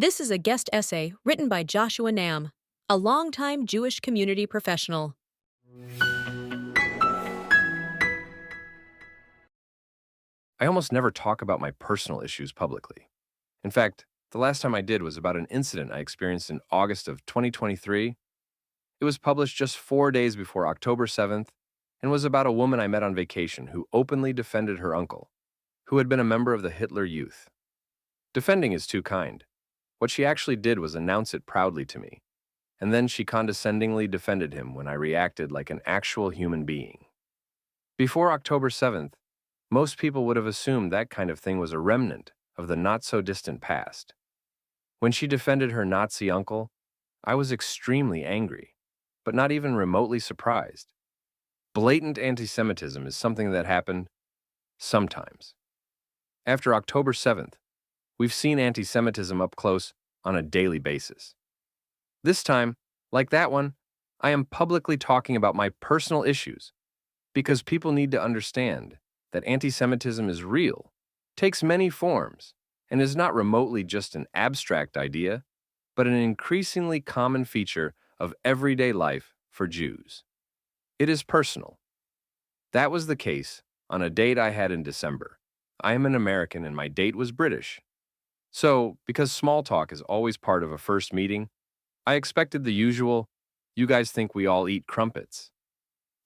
This is a guest essay written by Joshua Nam, a longtime Jewish community professional. I almost never talk about my personal issues publicly. In fact, the last time I did was about an incident I experienced in August of 2023. It was published just 4 days before October 7th and was about a woman I met on vacation who openly defended her uncle, who had been a member of the Hitler Youth. Defending is too kind. What she actually did was announce it proudly to me, and then she condescendingly defended him when I reacted like an actual human being. Before October 7th, most people would have assumed that kind of thing was a remnant of the not-so-distant past. When she defended her Nazi uncle, I was extremely angry, but not even remotely surprised. Blatant antisemitism is something that happened sometimes. After October 7th, we've seen antisemitism up close on a daily basis. This time, like that one, I am publicly talking about my personal issues because people need to understand that antisemitism is real, takes many forms, and is not remotely just an abstract idea, but an increasingly common feature of everyday life for Jews. It is personal. That was the case on a date I had in December. I am an American and my date was British. So, because small talk is always part of a first meeting, I expected the usual, "You guys think we all eat crumpets,"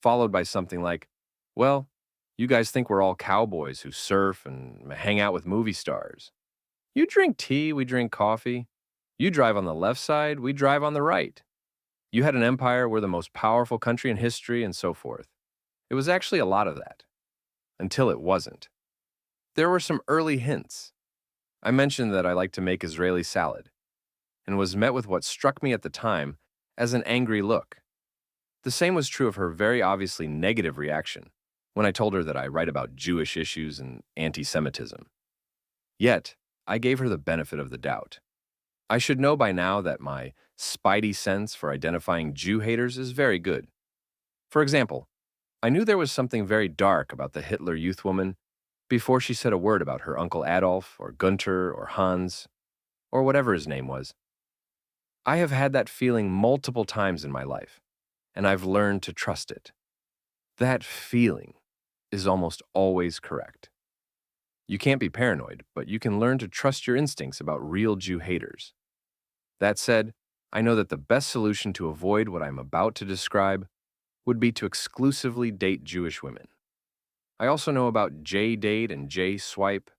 followed by something like, "Well, you guys think we're all cowboys who surf and hang out with movie stars. You drink tea, we drink coffee. You drive on the left side, we drive on the right. You had an empire, we're the most powerful country in history," and so forth. It was actually a lot of that. Until it wasn't. There were some early hints. I mentioned that I like to make Israeli salad, and was met with what struck me at the time as an angry look. The same was true of her very obviously negative reaction when I told her that I write about Jewish issues and anti-Semitism. Yet, I gave her the benefit of the doubt. I should know by now that my spidey sense for identifying Jew haters is very good. For example, I knew there was something very dark about the Hitler Youth woman before she said a word about her Uncle Adolf or Gunther or Hans or whatever his name was. I have had that feeling multiple times in my life, and I've learned to trust it. That feeling is almost always correct. You can't be paranoid, but you can learn to trust your instincts about real Jew haters. That said, I know that the best solution to avoid what I'm about to describe would be to exclusively date Jewish women. I also know about J-Date and J-Swipe.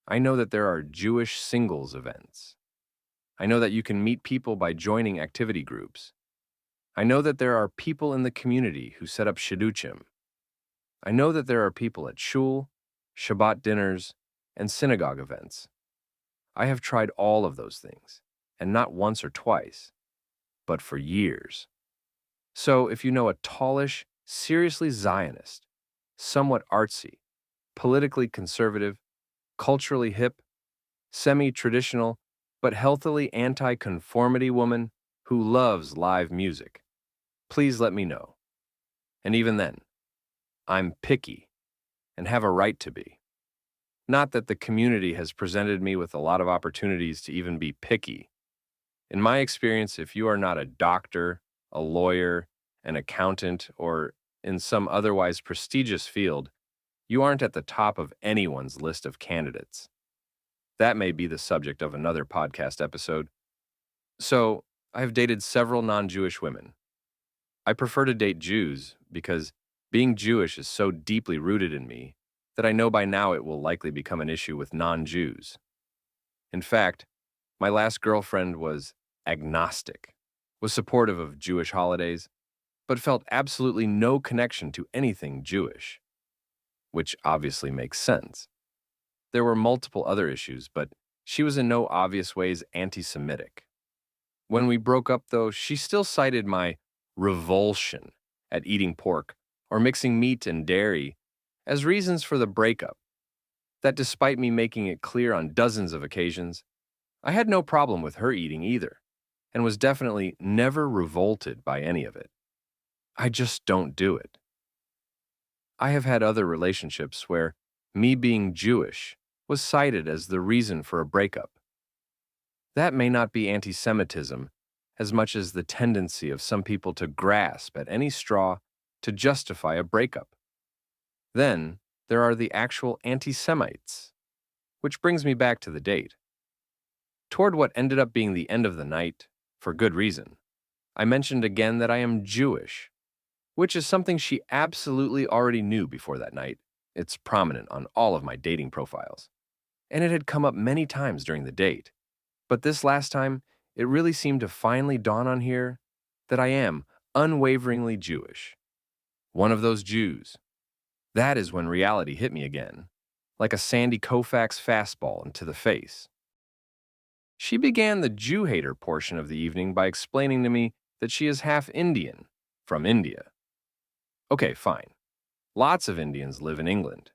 I know that there are Jewish singles events. I know that you can meet people by joining activity groups. I know that there are people in the community who set up shidduchim. I know that there are people at shul, Shabbat dinners, and synagogue events. I have tried all of those things, and not once or twice, but for years. So if you know a tallish, seriously Zionist, somewhat artsy, politically conservative, culturally hip, semi-traditional, but healthily anti-conformity woman who loves live music, please let me know. And even then, I'm picky and have a right to be. Not that the community has presented me with a lot of opportunities to even be picky. In my experience, if you are not a doctor, a lawyer, an accountant, or in some otherwise prestigious field, you aren't at the top of anyone's list of candidates. That may be the subject of another podcast episode. So, I've dated several non-Jewish women. I prefer to date Jews because being Jewish is so deeply rooted in me that I know by now it will likely become an issue with non-Jews. In fact, my last girlfriend was agnostic, was supportive of Jewish holidays, but felt absolutely no connection to anything Jewish, which obviously makes sense. There were multiple other issues, but she was in no obvious ways anti-Semitic. When we broke up, though, she still cited my revulsion at eating pork or mixing meat and dairy as reasons for the breakup, that despite me making it clear on dozens of occasions, I had no problem with her eating either, and was definitely never revolted by any of it. I just don't do it. I have had other relationships where me being Jewish was cited as the reason for a breakup. That may not be antisemitism as much as the tendency of some people to grasp at any straw to justify a breakup. Then there are the actual anti-Semites, which brings me back to the date. Toward what ended up being the end of the night, for good reason, I mentioned again that I am Jewish, which is something she absolutely already knew before that night. It's prominent on all of my dating profiles, and it had come up many times during the date. But this last time, it really seemed to finally dawn on her that I am unwaveringly Jewish. One of those Jews. That is when reality hit me again, like a Sandy Koufax fastball into the face. She began the Jew hater portion of the evening by explaining to me that she is half Indian, from India. Okay, fine. Lots of Indians live in England.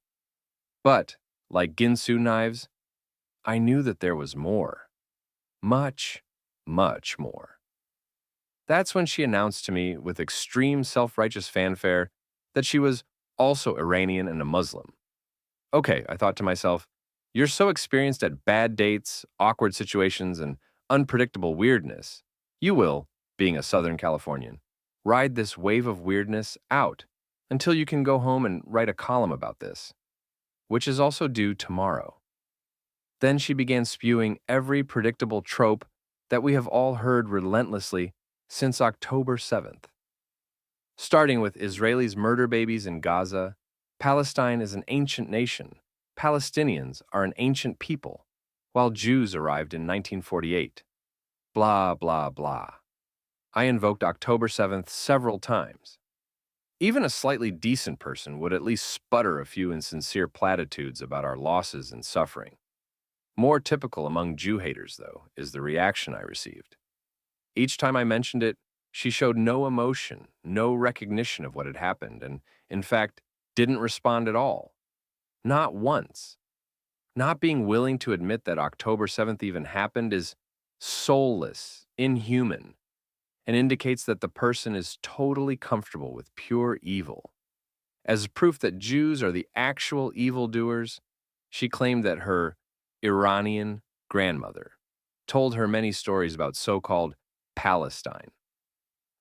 But, like Ginsu knives, I knew that there was more. Much, much more. That's when she announced to me with extreme self-righteous fanfare that she was also Iranian and a Muslim. Okay, I thought to myself, you're so experienced at bad dates, awkward situations, and unpredictable weirdness. You will, being a Southern Californian, ride this wave of weirdness out until you can go home and write a column about this, which is also due tomorrow. Then she began spewing every predictable trope that we have all heard relentlessly since October 7th. Starting with Israelis murder babies in Gaza, Palestine is an ancient nation, Palestinians are an ancient people, while Jews arrived in 1948. Blah, blah, blah. I invoked October 7th several times. Even a slightly decent person would at least sputter a few insincere platitudes about our losses and suffering. More typical among Jew haters, though, is the reaction I received. Each time I mentioned it, she showed no emotion, no recognition of what had happened, and, in fact, didn't respond at all. Not once. Not being willing to admit that October 7th even happened is soulless, inhuman, and indicates that the person is totally comfortable with pure evil. As proof that Jews are the actual evildoers, she claimed that her Iranian grandmother told her many stories about so-called Palestine.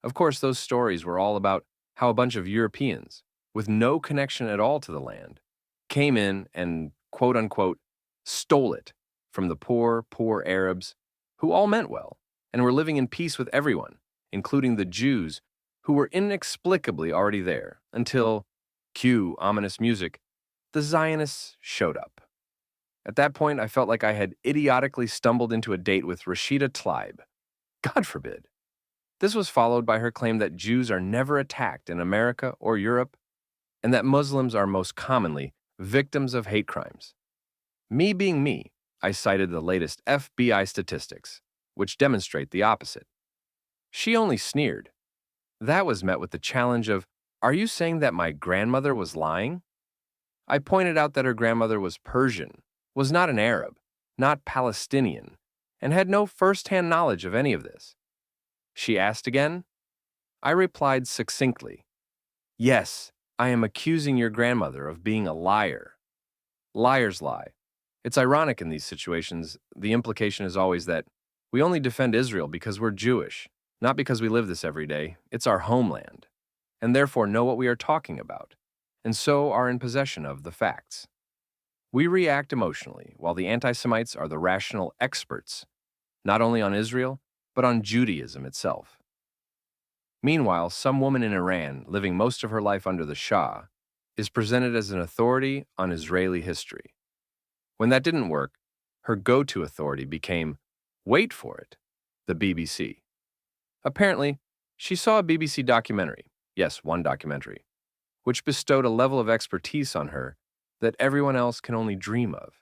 Of course, those stories were all about how a bunch of Europeans, with no connection at all to the land, came in and, quote-unquote, stole it from the poor, poor Arabs, who all meant well and were living in peace with everyone, including the Jews, who were inexplicably already there, until, cue ominous music, the Zionists showed up. At that point, I felt like I had idiotically stumbled into a date with Rashida Tlaib. God forbid. This was followed by her claim that Jews are never attacked in America or Europe, and that Muslims are most commonly victims of hate crimes. Me being me, I cited the latest FBI statistics, which demonstrate the opposite. She only sneered. That was met with the challenge of, are you saying that my grandmother was lying? I pointed out that her grandmother was Persian, was not an Arab, not Palestinian, and had no first-hand knowledge of any of this. She asked again. I replied succinctly, yes, I am accusing your grandmother of being a liar. Liars lie. It's ironic in these situations, the implication is always that we only defend Israel because we're Jewish, not because we live this every day. It's our homeland, and therefore know what we are talking about, and so are in possession of the facts. We react emotionally, while the anti-Semites are the rational experts, not only on Israel, but on Judaism itself. Meanwhile, some woman in Iran, living most of her life under the Shah, is presented as an authority on Israeli history. When that didn't work, her go-to authority became, wait for it, the BBC. Apparently, she saw a BBC documentary, yes, one documentary, which bestowed a level of expertise on her that everyone else can only dream of.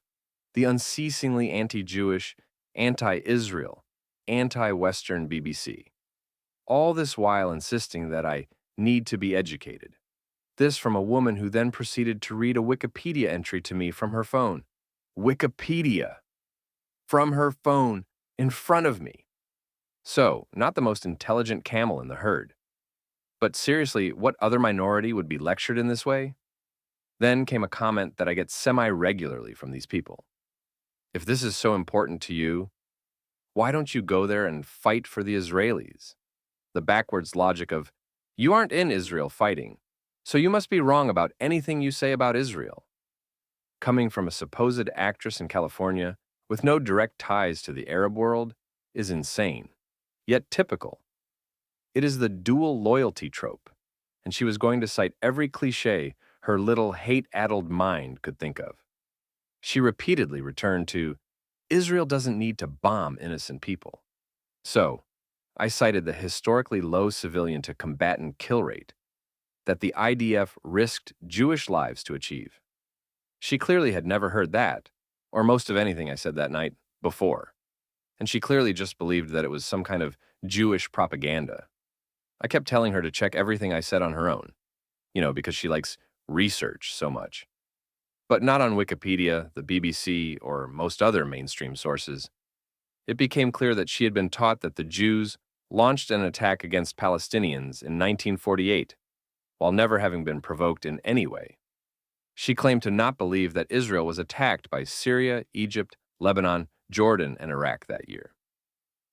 The unceasingly anti-Jewish, anti-Israel, anti-Western BBC. All this while insisting that I need to be educated. This from a woman who then proceeded to read a Wikipedia entry to me from her phone. Wikipedia! From her phone, in front of me. So, not the most intelligent camel in the herd. But seriously, what other minority would be lectured in this way? Then came a comment that I get semi-regularly from these people. If this is so important to you, Why don't you go there and fight for the Israelis? The backwards logic of, you aren't in Israel fighting, so you must be wrong about anything you say about Israel. Coming from a supposed actress in California with no direct ties to the Arab world is insane, yet typical. It is the dual loyalty trope, and she was going to cite every cliche her little hate-addled mind could think of. She repeatedly returned to, Israel doesn't need to bomb innocent people. So, I cited the historically low civilian to combatant kill rate that the IDF risked Jewish lives to achieve. She clearly had never heard that, or most of anything I said that night, before, and she clearly just believed that it was some kind of Jewish propaganda. I kept telling her to check everything I said on her own, because she likes research so much. But not on Wikipedia, the BBC, or most other mainstream sources. It became clear that she had been taught that the Jews launched an attack against Palestinians in 1948, while never having been provoked in any way. She claimed to not believe that Israel was attacked by Syria, Egypt, Lebanon, Jordan, and Iraq that year,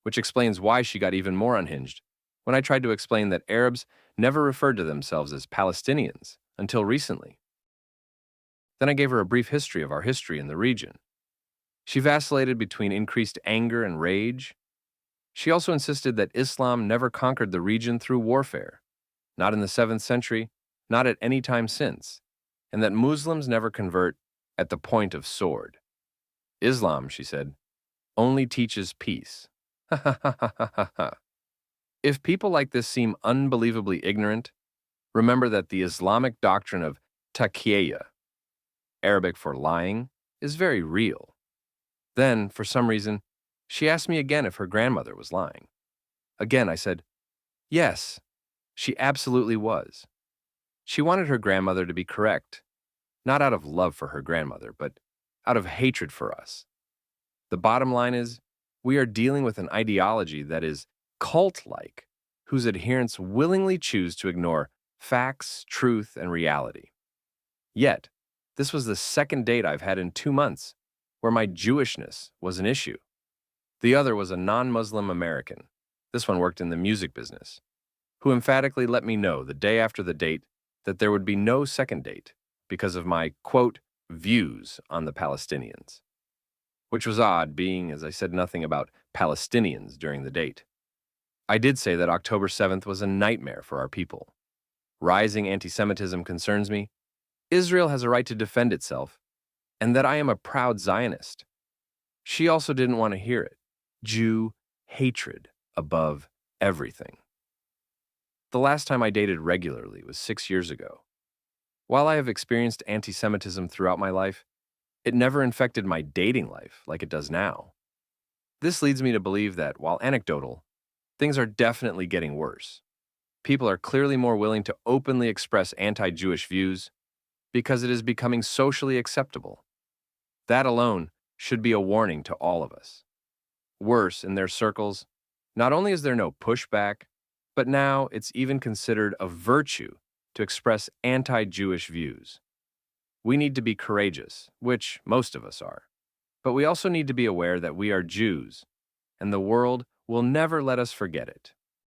which explains why she got even more unhinged when I tried to explain that Arabs never referred to themselves as Palestinians until recently. Then I gave her a brief history of our history in the region. She vacillated between increased anger and rage. She also insisted that Islam never conquered the region through warfare, not in the 7th century, not at any time since, and that Muslims never convert at the point of sword. Islam, she said, only teaches peace. Ha ha ha ha ha ha. If people like this seem unbelievably ignorant, remember that the Islamic doctrine of taqiyya, Arabic for lying, is very real. Then, for some reason, she asked me again if her grandmother was lying. Again, I said, yes, she absolutely was. She wanted her grandmother to be correct, not out of love for her grandmother, but out of hatred for us. The bottom line is, we are dealing with an ideology that is cult-like, whose adherents willingly choose to ignore facts, truth, and reality. Yet, this was the second date I've had in 2 months where my Jewishness was an issue. The other was a non-Muslim American, this one worked in the music business, who emphatically let me know the day after the date that there would be no second date because of my, quote, views on the Palestinians. Which was odd, being as I said nothing about Palestinians during the date. I did say that October 7th was a nightmare for our people. Rising antisemitism concerns me. Israel has a right to defend itself, and that I am a proud Zionist. She also didn't want to hear it. Jew hatred above everything. The last time I dated regularly was 6 years ago. While I have experienced antisemitism throughout my life, it never infected my dating life like it does now. This leads me to believe that, while anecdotal, things are definitely getting worse. People are clearly more willing to openly express anti-Jewish views because it is becoming socially acceptable. That alone should be a warning to all of us. Worse, in their circles, not only is there no pushback, but now it's even considered a virtue to express anti-Jewish views. We need to be courageous, which most of us are. But we also need to be aware that we are Jews, and the world will never let us forget it.